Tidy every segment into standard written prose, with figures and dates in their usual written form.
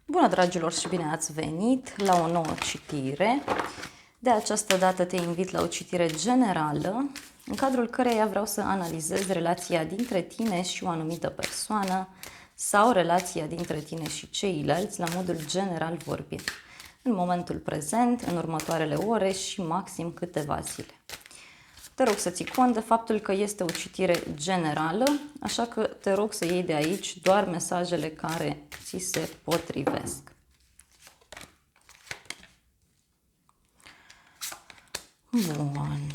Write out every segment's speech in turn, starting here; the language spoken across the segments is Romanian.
Bună, dragilor, și bine ați venit la o nouă citire. De această dată te invit la o citire generală, în cadrul căreia vreau să analizez relația dintre tine și o anumită persoană sau relația dintre tine și ceilalți, la modul general vorbit, în momentul prezent, în următoarele ore și maxim câteva zile. Te rog să ții cont de faptul că este o citire generală, așa că te rog să iei de aici doar mesajele care ți se potrivesc. Bun.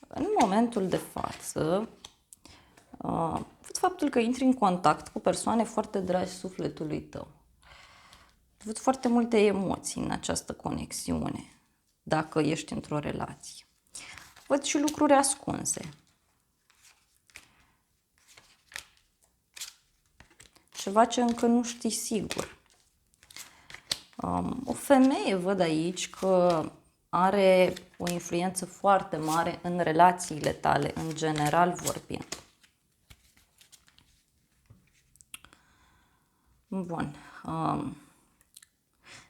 În momentul de față, văd faptul că intri în contact cu persoane foarte dragi sufletului tău. Văd foarte multe emoții în această conexiune, dacă ești într-o relație. Văd și lucruri ascunse. Ceva ce încă nu știi sigur. O femeie văd aici că are o influență foarte mare în relațiile tale, în general vorbind. Bun.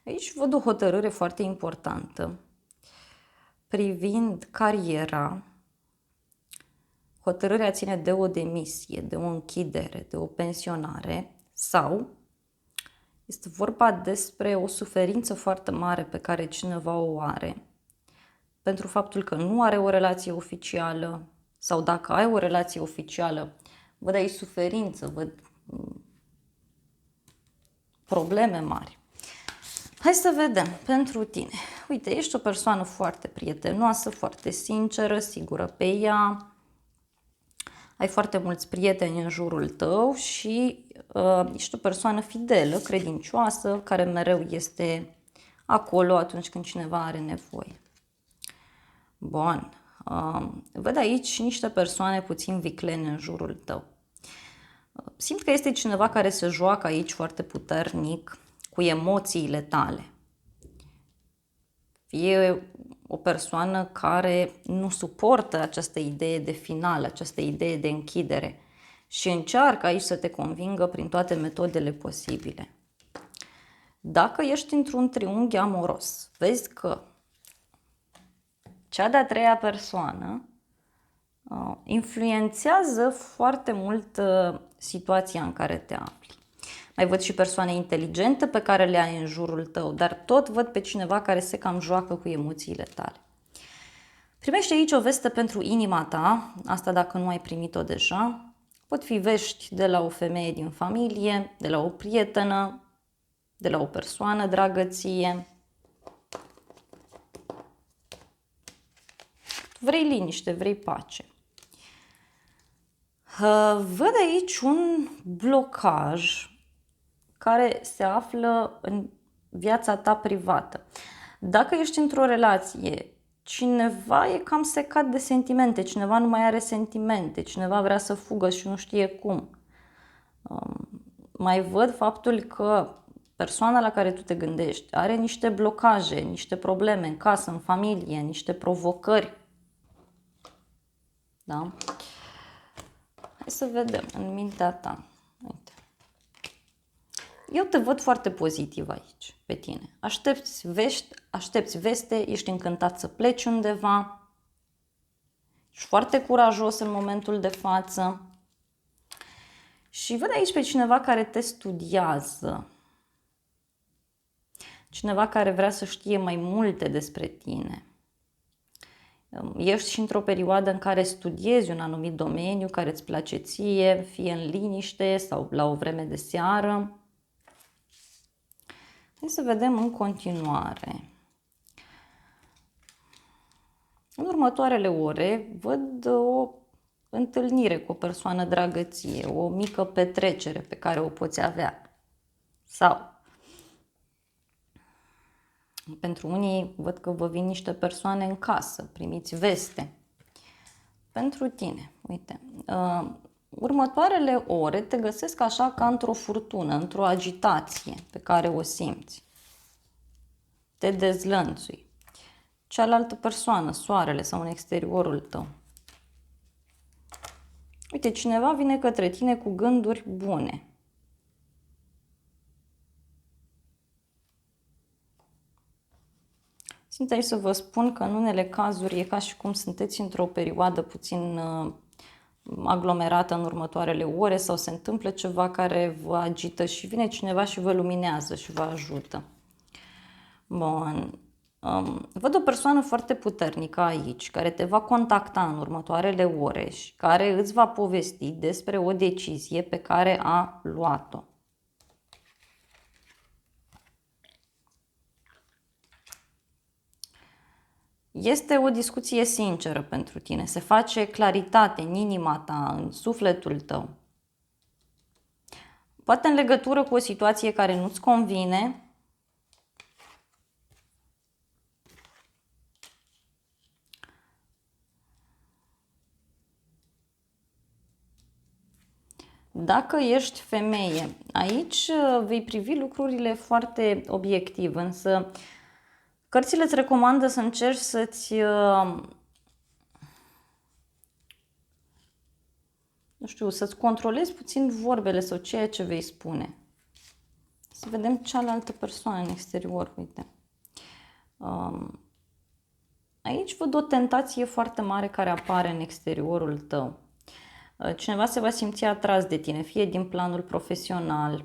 Aici văd o hotărâre foarte importantă privind cariera. Hotărârea ține de o demisie, de o închidere, de o pensionare sau este vorba despre o suferință foarte mare pe care cineva o are pentru faptul că nu are o relație oficială sau dacă ai o relație oficială, văd aici suferință, văd probleme mari. Hai să vedem pentru tine. Uite, ești o persoană foarte prietenoasă, foarte sinceră, sigură pe ea. Ai foarte mulți prieteni în jurul tău și ești o persoană fidelă, credincioasă, care mereu este acolo atunci când cineva are nevoie. Bun. Văd aici niște persoane puțin viclene în jurul tău. Simt că este cineva care se joacă aici foarte puternic cu emoțiile tale. Fie o persoană care nu suportă această idee de final, această idee de închidere și încearcă aici să te convingă prin toate metodele posibile. Dacă ești într-un triunghi amoros, vezi că cea de-a treia persoană influențează foarte mult situația în care te afli. Mai văd și persoane inteligente pe care le ai în jurul tău, dar tot văd pe cineva care se cam joacă cu emoțiile tale. Primește aici o veste pentru inima ta, asta dacă nu ai primit-o deja. Pot fi vești de la o femeie din familie, de la o prietenă, de la o persoană dragă ție. Vrei liniște, vrei pace. Văd aici un blocaj care se află în viața ta privată. Dacă ești într-o relație, cineva e cam secat de sentimente, cineva nu mai are sentimente, cineva vrea să fugă și nu știe cum. Mai văd faptul că persoana la care tu te gândești are niște blocaje, niște probleme în casă, în familie, niște provocări. Da? Hai să vedem în mintea ta. Uite. Eu te văd foarte pozitiv aici, pe tine. Aștepți veste, ești încântat să pleci undeva. Ești foarte curajos în momentul de față. Și văd aici pe cineva care te studiază. Cineva care vrea să știe mai multe despre tine. Ești și într-o perioadă în care studiezi un anumit domeniu care îți place ție, fie în liniște sau la o vreme de seară. Hai să vedem în continuare. În următoarele ore văd o întâlnire cu o persoană dragă ție, o mică petrecere pe care o poți avea. Sau pentru unii văd că vă vin niște persoane în casă, primiți veste. Pentru tine, uite, următoarele ore te găsesc așa ca într-o furtună, într-o agitație pe care o simți. Te dezlănțui. Cealaltă persoană, soarele sau în exteriorul tău. Uite, cineva vine către tine cu gânduri bune. Simt aici să vă spun că în unele cazuri e ca și cum sunteți într-o perioadă puțin aglomerată în următoarele ore sau se întâmplă ceva care vă agită și vine cineva și vă luminează și vă ajută. Bun. Văd o persoană foarte puternică aici, care te va contacta în următoarele ore și care îți va povesti despre o decizie pe care a luat-o. Este o discuție sinceră pentru tine, se face claritate în inima ta, în sufletul tău. Poate în legătură cu o situație care nu-ți convine, dacă ești femeie, aici vei privi lucrurile foarte obiectiv, însă cărțile îți recomandă să încerci să-ți, nu știu, să-ți controlezi puțin vorbele sau ceea ce vei spune. Să vedem cealaltă persoană în exterior, uite. Aici văd o tentație foarte mare care apare în exteriorul tău. Cineva se va simți atras de tine, fie din planul profesional,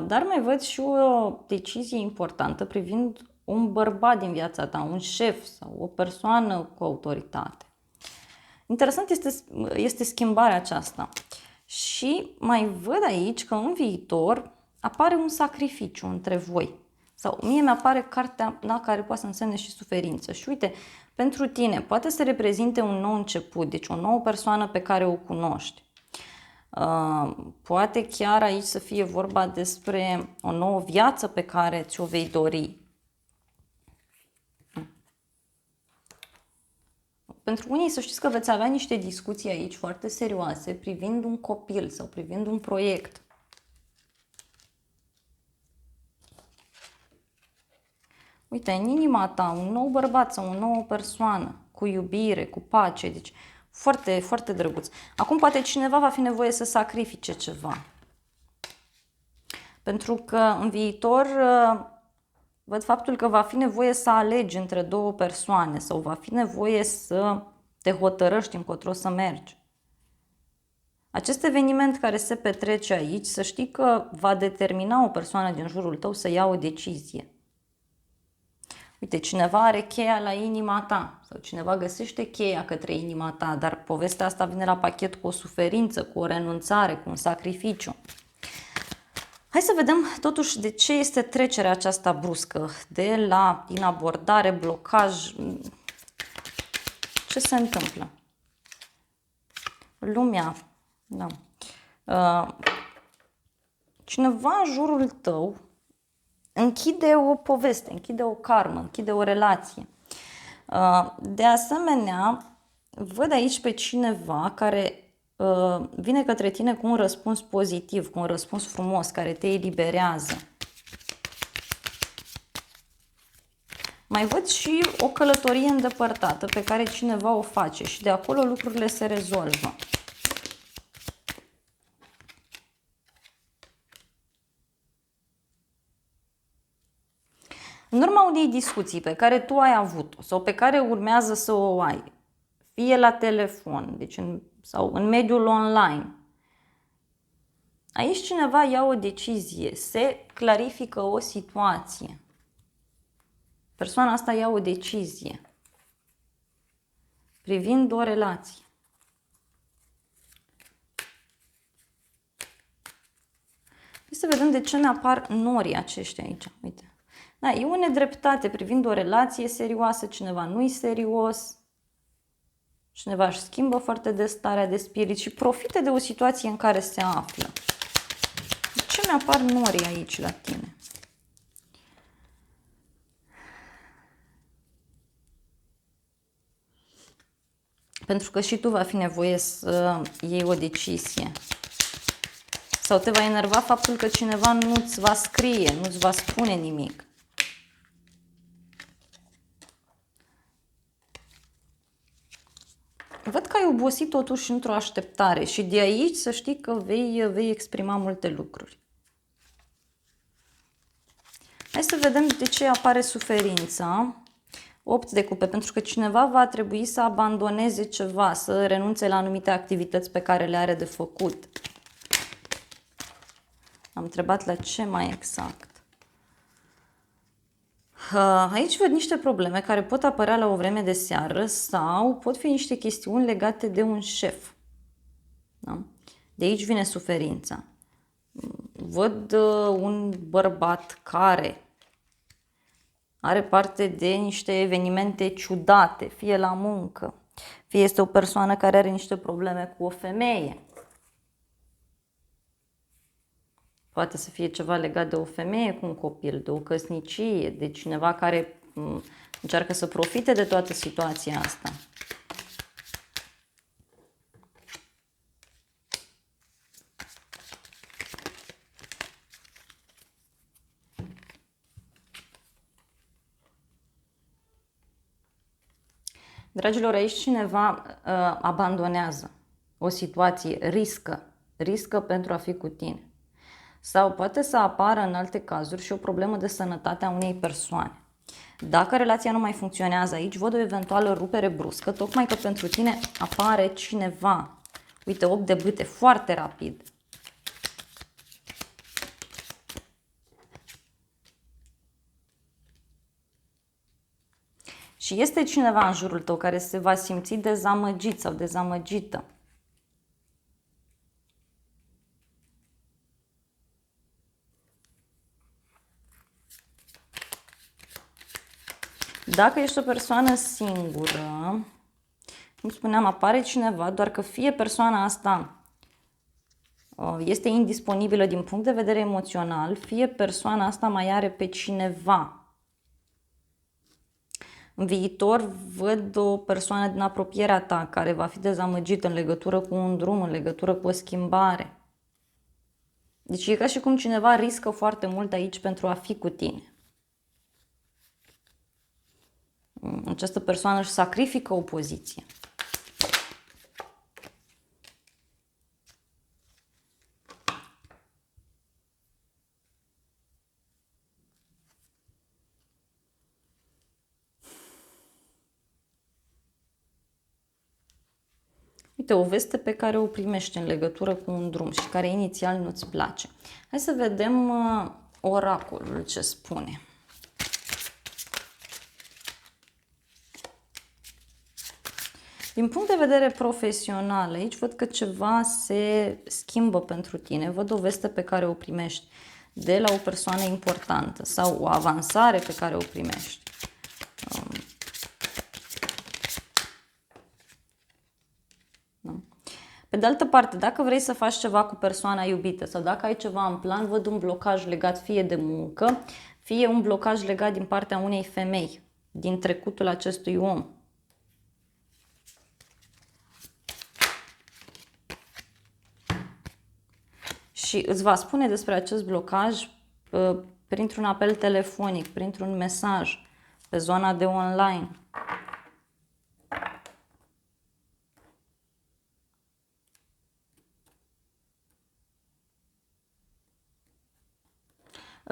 dar mai văd și o decizie importantă privind un bărbat din viața ta, un șef sau o persoană cu autoritate. Interesant este schimbarea aceasta. Și mai văd aici că în viitor apare un sacrificiu între voi. Sau mie mi-apare cartea care poate să însemne și suferință. Și uite, pentru tine poate să reprezinte un nou început, deci o nouă persoană pe care o cunoști. Poate chiar aici să fie vorba despre o nouă viață pe care ți-o vei dori. Pentru unii să știți că veți avea niște discuții aici foarte serioase privind un copil sau privind un proiect. Uite, în inima ta, un nou bărbat sau o nouă persoană, cu iubire, cu pace, deci foarte, foarte drăguț. Acum poate cineva va fi nevoie să sacrifice ceva. Pentru că în viitor văd faptul că va fi nevoie să alegi între două persoane sau va fi nevoie să te hotărăști încotro să mergi. Acest eveniment care se petrece aici, să știi că va determina o persoană din jurul tău să ia o decizie. Uite, cineva are cheia la inima ta sau cineva găsește cheia către inima ta, dar povestea asta vine la pachet cu o suferință, cu o renunțare, cu un sacrificiu. Hai să vedem totuși de ce este trecerea aceasta bruscă, de la inabordare, blocaj. Ce se întâmplă? Lumea, da. Cineva în jurul tău închide o poveste, închide o karmă, închide o relație. De asemenea, văd aici pe cineva care vine către tine cu un răspuns pozitiv, cu un răspuns frumos, care te eliberează. Mai văd și o călătorie îndepărtată pe care cineva o face și de acolo lucrurile se rezolvă. În urma unei discuții pe care tu ai avut-o sau pe care urmează să o ai, fie la telefon, deci sau în mediul online, aici cineva ia o decizie, se clarifică o situație. Persoana asta ia o decizie privind o relație. Hai să vedem de ce ne apar norii aceștia aici. Uite. Da, e o nedreptate privind o relație serioasă, cineva nu-i serios, cineva își schimbă foarte des starea de spirit și profită de o situație în care se află. De ce mi-apar norii aici la tine? Pentru că și tu va fi nevoie să iei o decizie. Sau te va enerva faptul că cineva nu-ți va scrie, nu-ți va spune nimic. Văd că ai obosit totuși într-o așteptare și de aici să știi că vei exprima multe lucruri. Hai să vedem de ce apare suferința. 8 de cupe, pentru că cineva va trebui să abandoneze ceva, să renunțe la anumite activități pe care le are de făcut. Am întrebat la ce mai exact. Aici văd niște probleme care pot apărea la o vreme de seară sau pot fi niște chestiuni legate de un șef. Da? De aici vine suferința. Văd un bărbat care are parte de niște evenimente ciudate, fie la muncă, fie este o persoană care are niște probleme cu o femeie. Poate să fie ceva legat de o femeie cu un copil, de o căsnicie, de cineva care încearcă să profite de toată situația asta. Dragilor, aici cineva abandonează o situație, riscă pentru a fi cu tine. Sau poate să apară în alte cazuri și o problemă de sănătate a unei persoane. Dacă relația nu mai funcționează aici, văd o eventuală rupere bruscă, tocmai că pentru tine apare cineva. Uite, 8 de bâte, foarte rapid. Și este cineva în jurul tău care se va simți dezamăgit sau dezamăgită. Dacă ești o persoană singură, cum spuneam, apare cineva, doar că fie persoana asta este indisponibilă din punct de vedere emoțional, fie persoana asta mai are pe cineva. În viitor văd o persoană din apropierea ta care va fi dezamăgită în legătură cu un drum, în legătură cu o schimbare. Deci e ca și cum cineva riscă foarte mult aici pentru a fi cu tine. Această persoană își sacrifică o poziție. Uite, o veste pe care o primești în legătură cu un drum și care inițial nu-ți place. Hai să vedem oracolul ce spune. Din punct de vedere profesional, aici văd că ceva se schimbă pentru tine. Văd o veste pe care o primești de la o persoană importantă sau o avansare pe care o primești. Pe de altă parte, dacă vrei să faci ceva cu persoana iubită sau dacă ai ceva în plan, văd un blocaj legat fie de muncă, fie un blocaj legat din partea unei femei, din trecutul acestui om. Și îți va spune despre acest blocaj printr-un apel telefonic, printr-un mesaj, pe zona de online.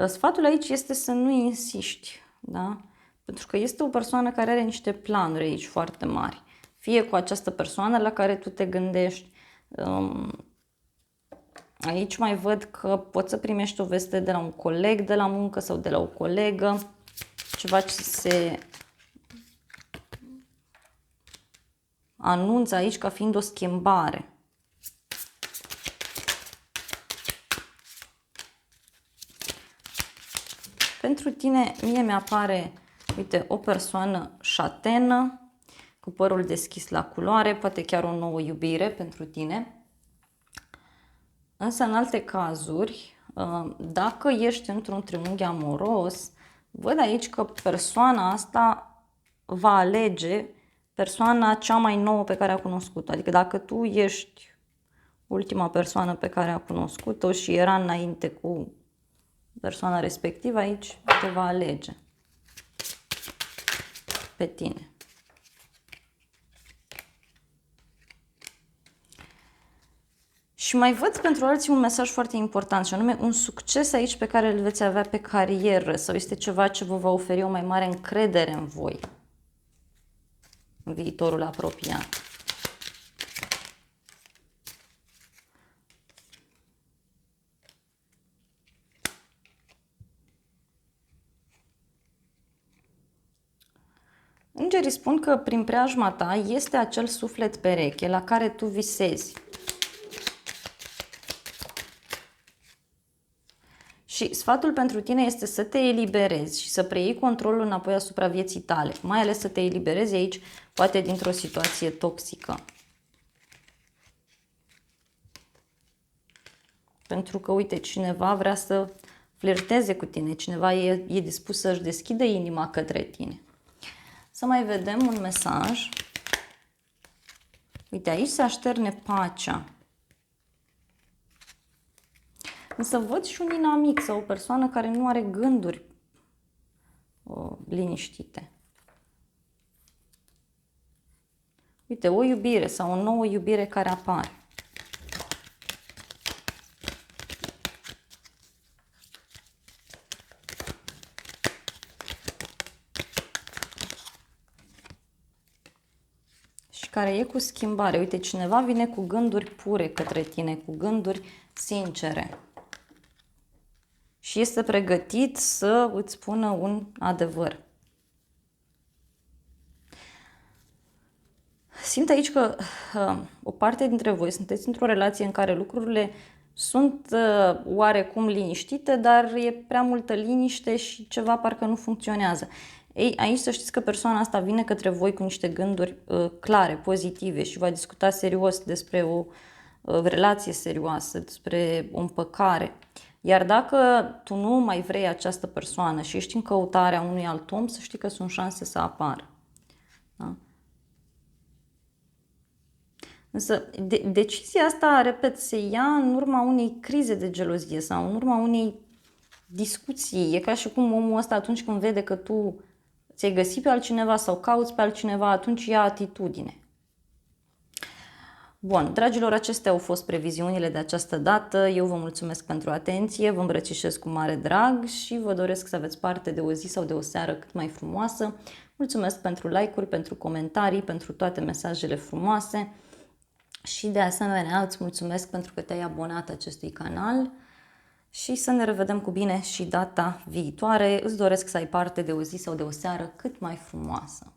Sfatul aici este să nu insiști, da? Pentru că este o persoană care are niște planuri aici foarte mari. Fie cu această persoană la care tu te gândești. Aici mai văd că poți să primești o veste de la un coleg de la muncă sau de la o colegă. Ceva ce se anunță aici ca fiind o schimbare. Pentru tine, mie mi-apare, uite, o persoană șatenă, cu părul deschis la culoare, poate chiar o nouă iubire pentru tine. Însă, în alte cazuri, dacă ești într-un triunghi amoros, văd aici că persoana asta va alege persoana cea mai nouă pe care a cunoscut-o. Adică dacă tu ești ultima persoană pe care a cunoscut-o și era înainte cu persoana respectivă, aici te va alege pe tine. Și mai văd pentru alții un mesaj foarte important, și anume un succes aici pe care îl veți avea pe carieră, sau este ceva ce vă va oferi o mai mare încredere în voi în viitorul apropiat. Îngerii spun că prin preajma ta este acel suflet pereche la care tu visezi. Și sfatul pentru tine este să te eliberezi și să preiei controlul înapoi asupra vieții tale. Mai ales să te eliberezi aici, poate dintr-o situație toxică. Pentru că, uite, cineva vrea să flirteze cu tine, cineva e dispus să-și deschidă inima către tine. Să mai vedem un mesaj. Uite, aici se așterne pacea. Însă văd și un inamic sau o persoană care nu are gânduri liniștite. Uite, o iubire sau o nouă iubire care apare. Și care e cu schimbare. Uite, cineva vine cu gânduri pure către tine, cu gânduri sincere. Și este pregătit să îți spună un adevăr. Simt aici că o parte dintre voi sunteți într-o relație în care lucrurile sunt oarecum liniștite, dar e prea multă liniște și ceva parcă nu funcționează. Ei, aici să știți că persoana asta vine către voi cu niște gânduri clare, pozitive și va discuta serios despre o relație serioasă, despre o împăcare. Iar dacă tu nu mai vrei această persoană și ești în căutarea unui alt om, să știi că sunt șanse să apară. Da? Însă decizia asta, repet, se ia în urma unei crize de gelozie sau în urma unei discuții. E ca și cum omul ăsta, atunci când vede că tu ți-ai găsit pe altcineva sau cauți pe altcineva, atunci ia atitudine. Bun, dragilor, acestea au fost previziunile de această dată. Eu vă mulțumesc pentru atenție, vă îmbrățișez cu mare drag și vă doresc să aveți parte de o zi sau de o seară cât mai frumoasă. Mulțumesc pentru like-uri, pentru comentarii, pentru toate mesajele frumoase și de asemenea îți mulțumesc pentru că te-ai abonat acestui canal și să ne revedem cu bine și data viitoare. Îți doresc să ai parte de o zi sau de o seară cât mai frumoasă.